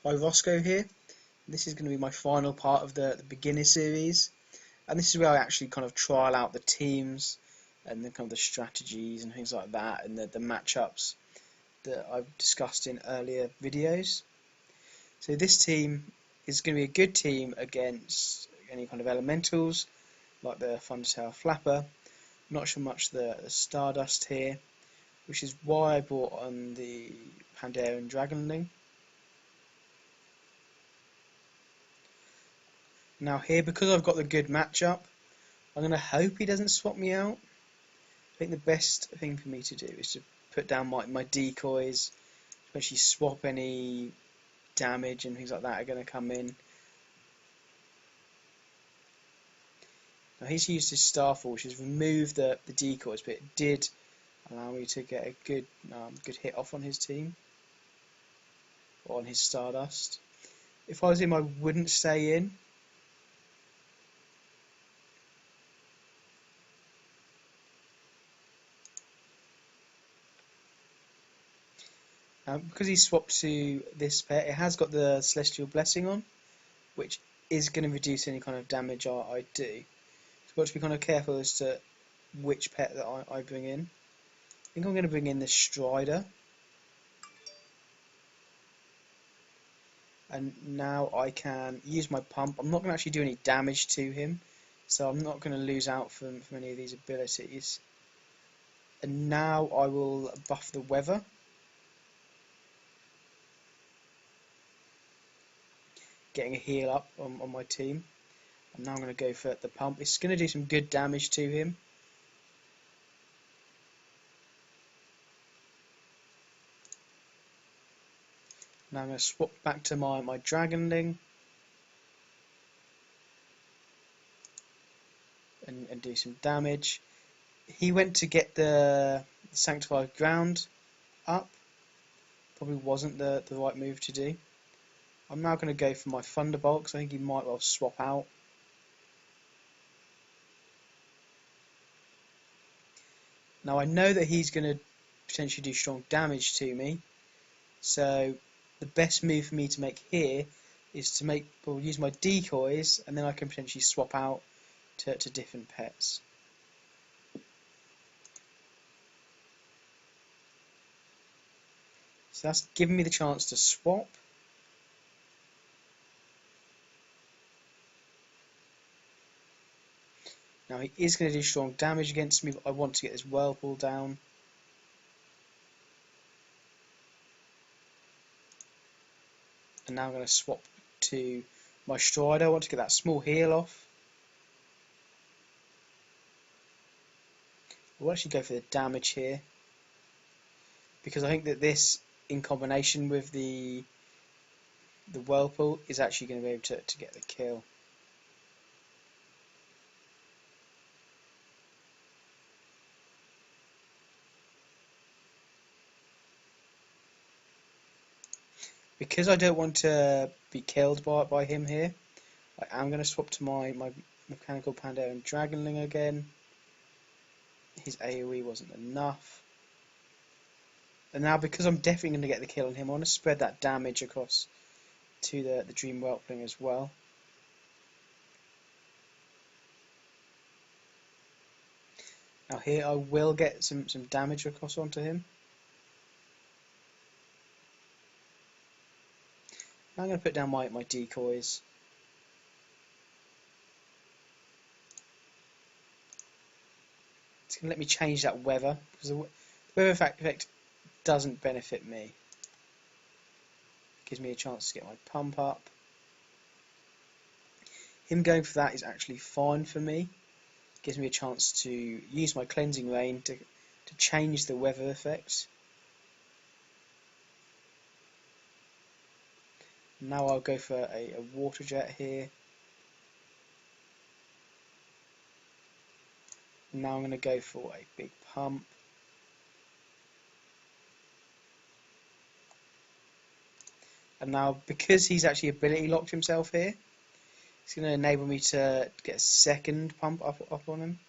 Hi, Roscoe here. This is going to be my final part of the beginner series, and this is where I actually kind of trial out the teams and the kind of the strategies and things like that, and the matchups that I've discussed in earlier videos. So this team is going to be a good team against any kind of elementals like the Thundertail Flapper. Not so much the Stardust here, which is why I brought on the Pandaren Dragonling. Now here, because I've got the good matchup, I'm going to hope he doesn't swap me out. I think the best thing for me to do is to put down my decoys, especially swap any damage and things like that are going to come in. Now he's used his Starfall, which has removed the decoys, but it did allow me to get a good hit off on his team, or on his Stardust. If I was him, I wouldn't stay in. Because he swapped to this pet, it has got the Celestial Blessing on, which is going to reduce any kind of damage I do. So I've got to be kind of careful as to which pet that I bring in. I think I'm going to bring in the Strider. And now I can use my pump. I'm not going to actually do any damage to him, so I'm not going to lose out from any of these abilities. And now I will buff the weather. Getting a heal up on my team. And now I'm going to go for the pump. It's going to do some good damage to him. Now I'm going to swap back to my Dragonling and do some damage. He went to get the Sanctified Ground up. Probably wasn't the right move to do. I'm now going to go for my Thunderbolt because I think he might well swap out. Now I know that he's going to potentially do strong damage to me, so the best move for me to make here is to use my decoys, and then I can potentially swap out to different pets. So that's giving me the chance to swap. Now he is going to do strong damage against me, but I want to get this Whirlpool down. And now I'm going to swap to my Strider. I want to get that small heal off. We'll actually go for the damage here, because I think that this, in combination with the Whirlpool, is actually going to be able to get the kill. Because I don't want to be killed by him here, I am going to swap to my Mechanical Pandaren Dragonling again. His AoE wasn't enough. And now, because I'm definitely going to get the kill on him, I want to spread that damage across to the Dream Whelpling as well. Now here I will get some damage across onto him. Now I'm going to put down my decoys. It's going to let me change that weather, because the weather effect doesn't benefit me. It gives me a chance to get my pump up. Him going for that is actually fine for me. It gives me a chance to use my Cleansing Rain to change the weather effect. Now I'll go for a Water Jet here. Now I'm going to go for a big pump. And now, because he's actually ability locked himself here, it's going to enable me to get a second pump up on him.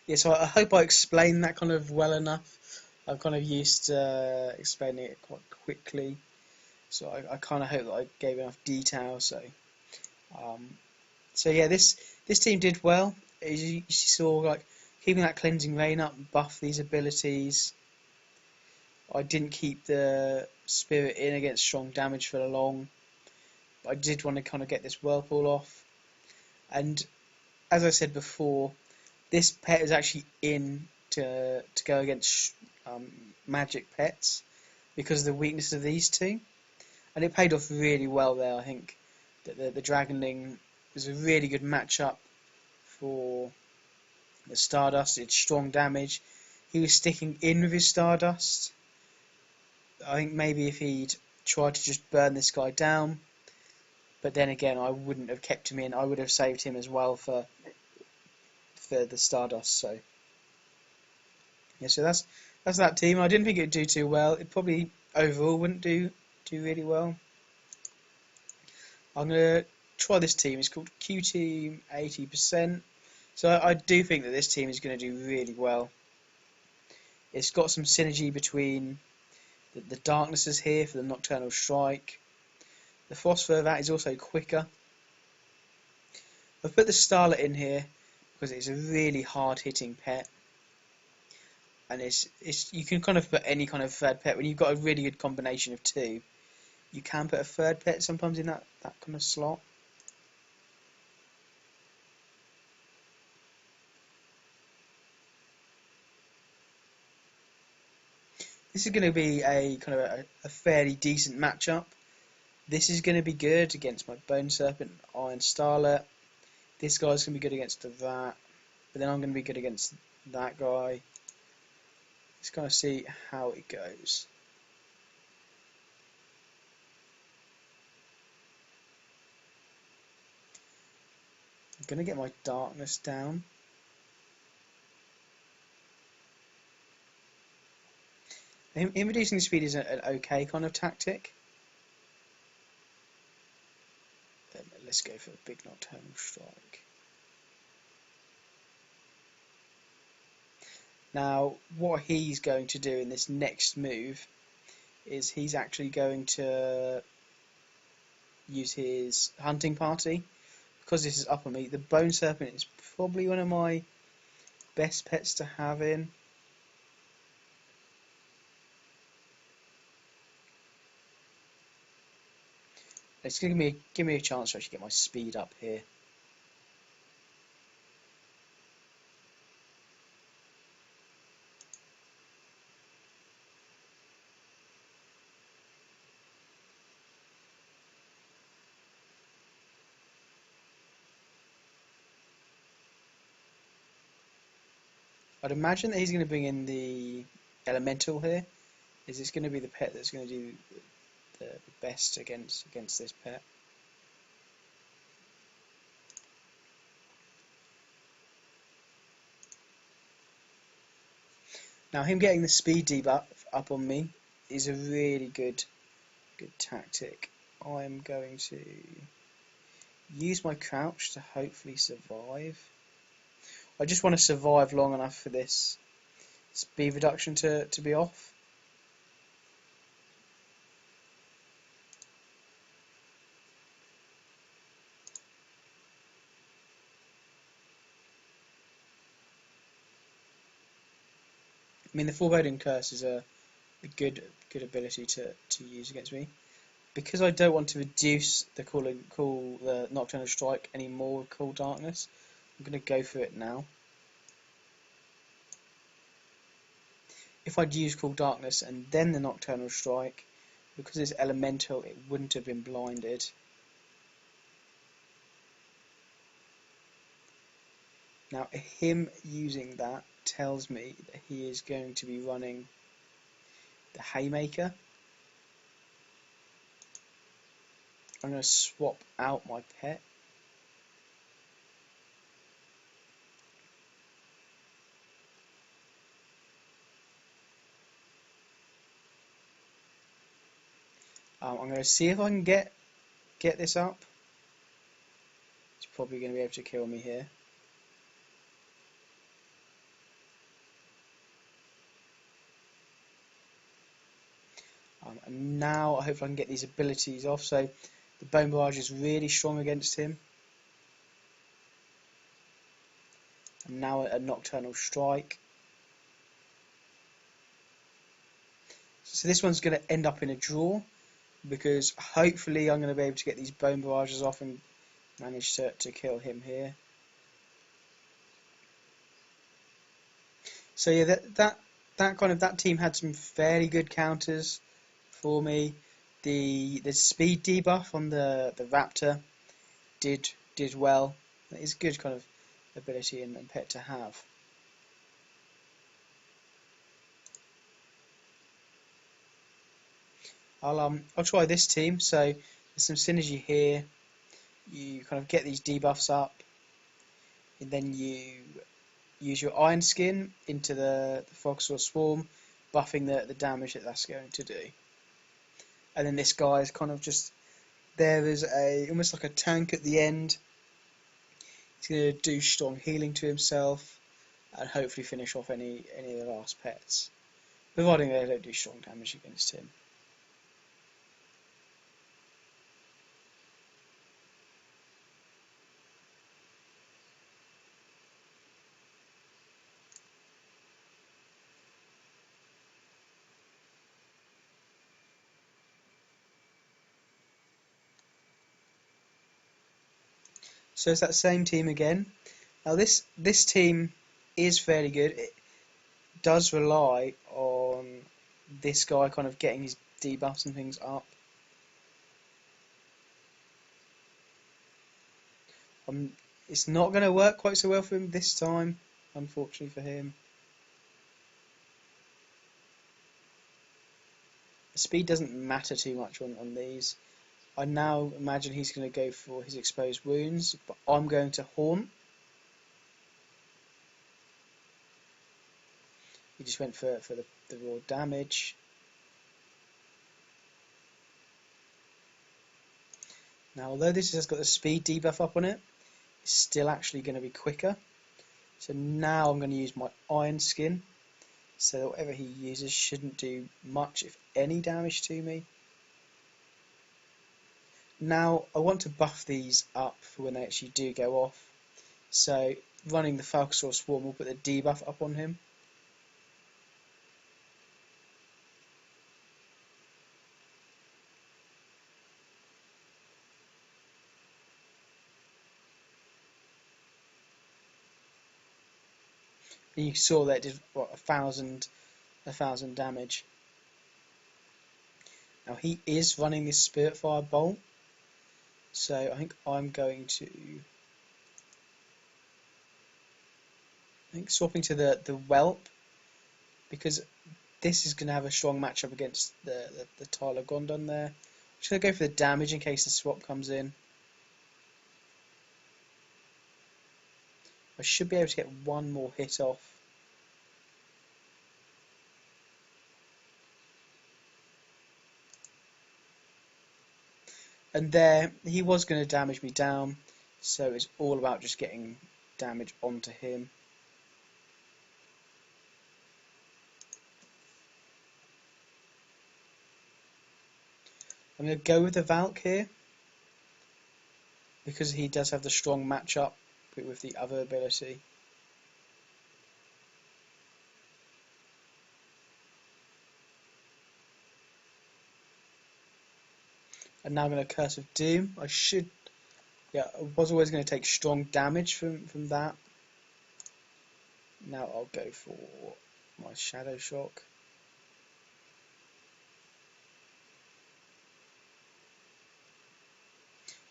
Yeah, so I hope I explained that kind of well enough. I'm kind of used to explaining it quite quickly, so I kind of hope that I gave enough detail. Um, so yeah, this team did well. As you saw, like keeping that cleansing rain up, buff these abilities. I didn't keep the spirit in against strong damage for long. But I did want to kind of get this whirlpool off. And as I said before, this pet is actually in to go against magic pets because of the weakness of these two, and it paid off really well there. I think that the Dragonling was a really good matchup for the Stardust. It's strong damage. He was sticking in with his Stardust. I think maybe if he'd tried to just burn this guy down, but then again, I wouldn't have kept him in. I would have saved him as well for the Stardust. So yeah, so that's that team. I didn't think it would do too well. It probably overall wouldn't do really well. I'm gonna try this team. It's called Q Team 80%. So I do think that this team is going to do really well. It's got some synergy between the Darknesses here for the Nocturnal Strike. The Phosphor that is also quicker. I've put the Starlet in here because it's a really hard hitting pet. And it's you can kind of put any kind of third pet when you've got a really good combination of two. You can put a third pet sometimes in that kind of slot. This is going to be a kind of a fairly decent matchup. This is going to be good against my Bone Serpent, Iron Starlet. This guy's going to be good against that. But then I'm going to be good against that guy. Let's kind of see how it goes. I'm going to get my darkness down. Him reducing speed is an okay kind of tactic. Let's go for a big Nocturnal Strike. Now, what he's going to do in this next move is he's actually going to use his hunting party. Because this is up on me, the Bone Serpent is probably one of my best pets to have in. It's going to give me a chance to actually get my speed up here. I'd imagine that he's going to bring in the Elemental here. Is this going to be the pet that's going to do the best against this pet? Now him getting the speed debuff up on me is a really good tactic. I'm going to use my crouch to hopefully survive. I just want to survive long enough for this speed reduction to be off. I mean, the Foreboding Curse is a good ability to use against me. Because I don't want to reduce the Nocturnal Strike any more with Cool Darkness, I'm going to go for it now. If I'd used Cool Darkness and then the Nocturnal Strike, because it's elemental, it wouldn't have been blinded. Now, him using that tells me that he is going to be running the Haymaker. I'm going to swap out my pet. I'm going to see if I can get this up. He's probably going to be able to kill me here. And now I hope I can get these abilities off. So the Bone Barrage is really strong against him. And now a Nocturnal Strike. So this one's going to end up in a draw, because hopefully I'm going to be able to get these Bone Barrages off and manage to kill him here. So yeah, that team had some fairly good counters for me. The speed debuff on the Raptor did well. It's a good kind of ability and pet to have. I'll try this team. So there's some synergy here. You kind of get these debuffs up, and then you use your Iron Skin into the Foxhole Swarm, buffing the damage that's going to do. And then this guy is kind of just there is almost like a tank at the end. He's going to do strong healing to himself and hopefully finish off any of the last pets, providing they don't do strong damage against him. So it's that same team again. Now this team is fairly good. It does rely on this guy kind of getting his debuffs and things up. It's not going to work quite so well for him this time, unfortunately for him. The speed doesn't matter too much on these. I now imagine he's going to go for his exposed wounds, but I'm going to haunt. He just went for the raw damage. Now, although this has got the speed debuff up on it, it's still actually going to be quicker. So now I'm going to use my Iron Skin, so that whatever he uses shouldn't do much, if any, damage to me. Now I want to buff these up for when they actually do go off. So running the Falcosaur Swarm will put the debuff up on him. And you saw that it did what, 1,000 damage. Now he is running this Spiritfire Bolt, so I think I'm going to swapping to the Whelp, because this is going to have a strong matchup against the Tyler Gondon there. I'm just going to go for the damage in case the swap comes in. I should be able to get one more hit off. And there, he was going to damage me down, so it's all about just getting damage onto him. I'm going to go with the Valk here, because he does have the strong matchup with the other ability. And now I'm going to Curse of Doom. I was always going to take strong damage from that. Now I'll go for my Shadow Shock.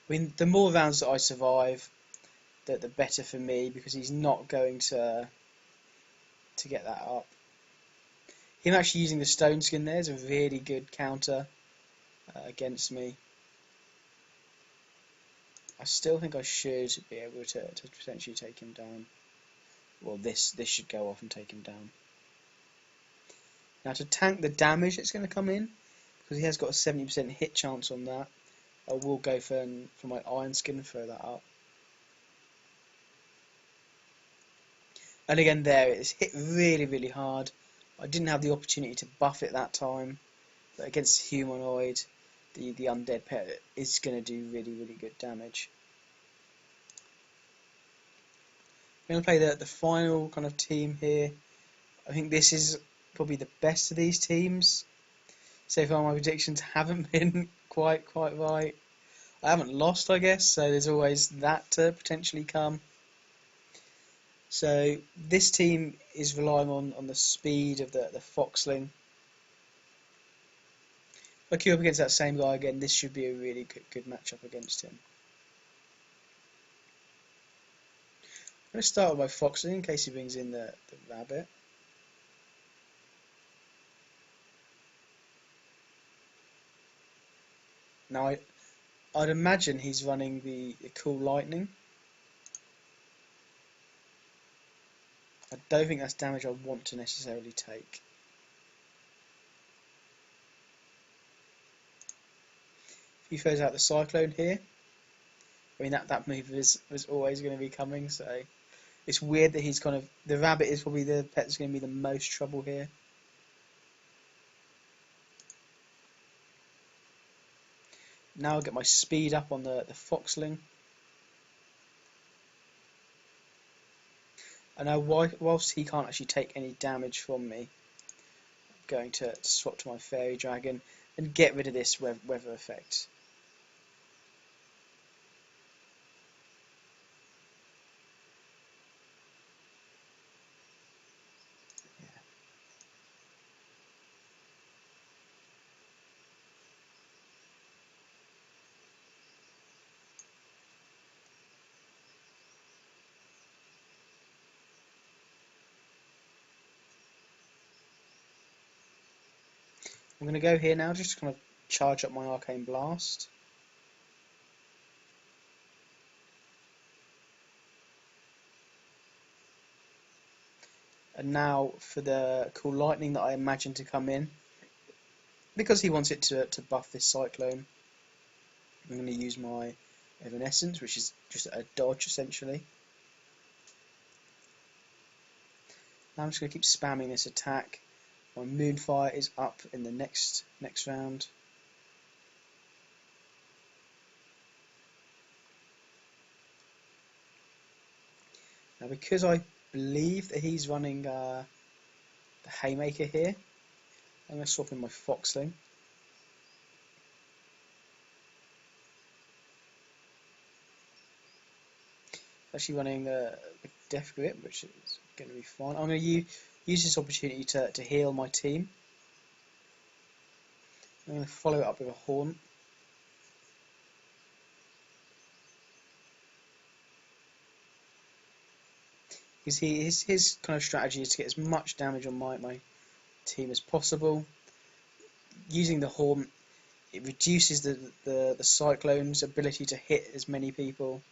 I mean, the more rounds that I survive, the better for me, because he's not going to get that up. Him actually using the Stone Skin there is a really good counter against me. I still think I should be able to potentially take him down. Well, this should go off and take him down. Now to tank the damage that's going to come in, because he has got a 70% hit chance on that, I will go for my Iron Skin and throw that up. And again there, it's hit really hard. I didn't have the opportunity to buff it that time, But against humanoid, the undead pet is going to do really good damage. I'm going to play the final kind of team here. I think this is probably the best of these teams. So far my predictions haven't been quite right. I haven't lost, I guess, so there's always that to potentially come. So this team is relying on the speed of the Foxling. If I queue up against that same guy again, this should be a really good matchup against him. I'm going to start with my Foxling in case he brings in the rabbit. Now I'd imagine he's running the cool lightning. I don't think that's damage I want to necessarily take. If he throws out the cyclone here, I mean that move was always going to be coming, so it's weird that he's kind of, the rabbit is probably the pet that's going to be the most trouble here. Now I'll get my speed up on the Foxling. And now whilst he can't actually take any damage from me, I'm going to swap to my Fairy Dragon and get rid of this weather effect. I'm going to go here now just to kind of charge up my Arcane Blast. And now for the cool lightning that I imagine to come in, because he wants it to buff this Cyclone, I'm going to use my Evanescence, which is just a dodge essentially. Now I'm just going to keep spamming this attack. My Moonfire is up in the next round. Now because I believe that he's running the Haymaker here, I'm going to swap in my Foxling. Actually running the Death Grip, which is going to be fine. I'm going to use this opportunity to heal my team. I'm going to follow it up with a Haunt. His kind of strategy is to get as much damage on my team as possible. Using the Haunt, it reduces the Cyclone's ability to hit as many people.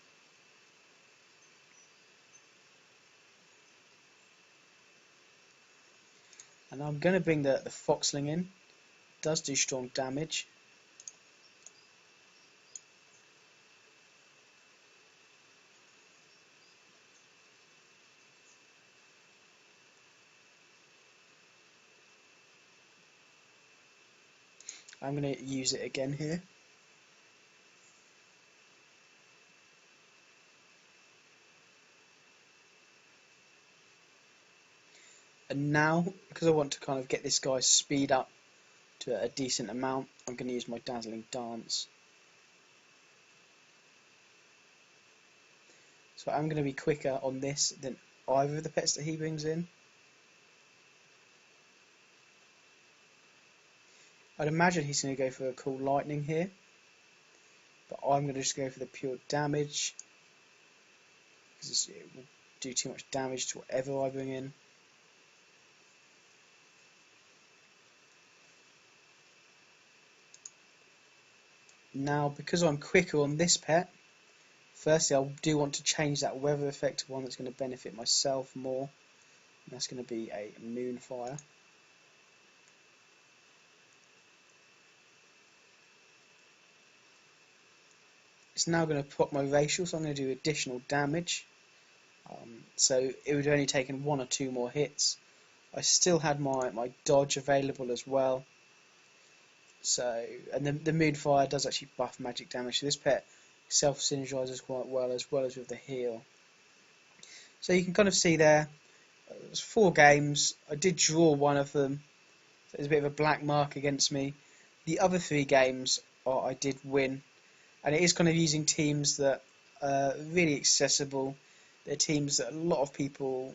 And I'm going to bring the Foxling in. It does do strong damage. I'm going to use it again here. And now, because I want to kind of get this guy's speed up to a decent amount, I'm going to use my Dazzling Dance. So I'm going to be quicker on this than either of the pets that he brings in. I'd imagine he's going to go for a cool lightning here, but I'm going to just go for the pure damage, because it will do too much damage to whatever I bring in. Now, because I'm quicker on this pet, firstly I do want to change that weather effect to one that's going to benefit myself more, and that's going to be a Moonfire. It's now going to proc my Racial, so I'm going to do additional damage. So it would have only taken 1 or 2 more hits. I still had my dodge available as well. So, and the Moonfire does actually buff magic damage, so this pet self-synergizes quite well as with the heal. So you can kind of see there, there's 4 games. I did draw one of them, so there's a bit of a black mark against me. The other 3 games I did win, and it is kind of using teams that are really accessible. They're teams that a lot of people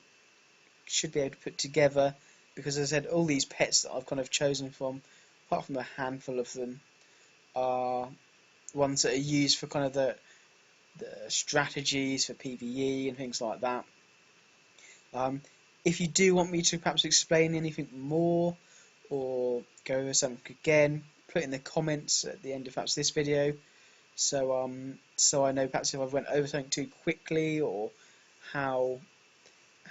should be able to put together, because as I said, all these pets that I've kind of chosen from, apart from a handful of them, are ones that are used for kind of the strategies for PvE and things like that. If you do want me to perhaps explain anything more or go over something again, put it in the comments at the end of perhaps this video, so I know perhaps if I've went over something too quickly, or how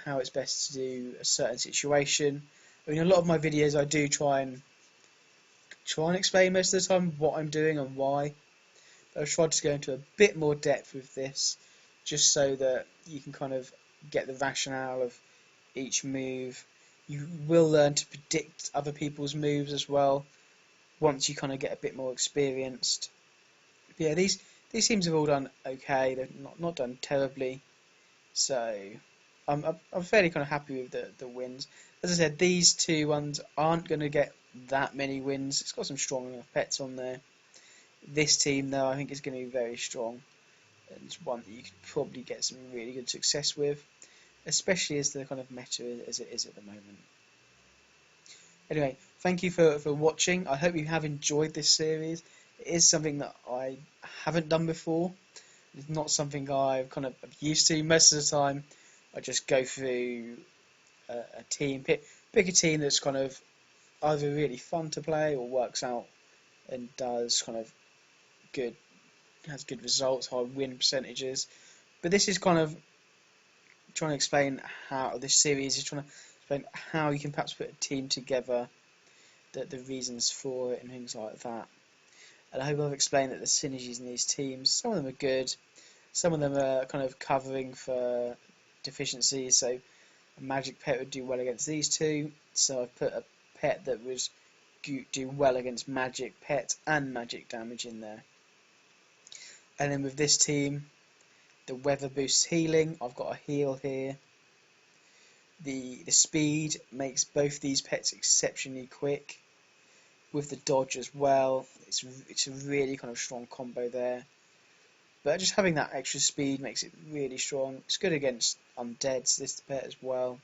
it's best to do a certain situation. I mean, a lot of my videos I do try and explain most of the time what I'm doing and why. But I've tried to go into a bit more depth with this, just so that you can kind of get the rationale of each move. You will learn to predict other people's moves as well, once you kind of get a bit more experienced. But yeah, these teams have all done okay. They're not done terribly, so I'm fairly kind of happy with the wins. As I said, these 2 ones aren't going to get that many wins. It's got some strong enough pets on there. This team, though, I think is going to be very strong, and it's one that you could probably get some really good success with, especially as the kind of meta as it is at the moment. Anyway, thank you for watching. I hope you have enjoyed this series. It is something that I haven't done before. It's not something I've kind of used to. Most of the time, I just go through a team, pick a team that's kind of either really fun to play or works out and does kind of has good results, high win percentages. But this is kind of trying to explain how this series is trying to explain how you can perhaps put a team together, the reasons for it and things like that. And I hope I've explained that the synergies in these teams, some of them are good, some of them are kind of covering for deficiencies. So a magic pet would do well against these 2, so I've put a pet that would do well against magic pet and magic damage in there. And then with this team, the weather boosts healing. I've got a heal here. The speed makes both these pets exceptionally quick, with the dodge as well. It's a really kind of strong combo there. But just having that extra speed makes it really strong. It's good against undeads, this pet as well.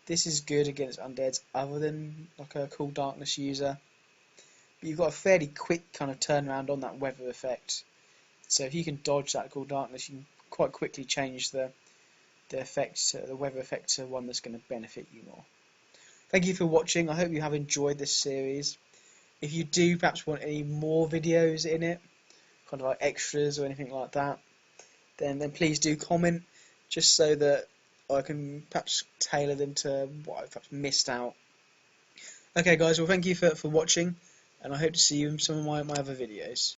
This is good against undeads other than like a Cool Darkness user. But you've got a fairly quick kind of turnaround on that weather effect. So if you can dodge that Cool Darkness, you can quite quickly change the effect, the weather effect, to one that's going to benefit you more. Thank you for watching. I hope you have enjoyed this series. If you do perhaps want any more videos in it, kind of like extras or anything like that, then please do comment, just so that I can perhaps tailor them to what I've perhaps missed out. Okay guys, well thank you for watching, and I hope to see you in some of my other videos.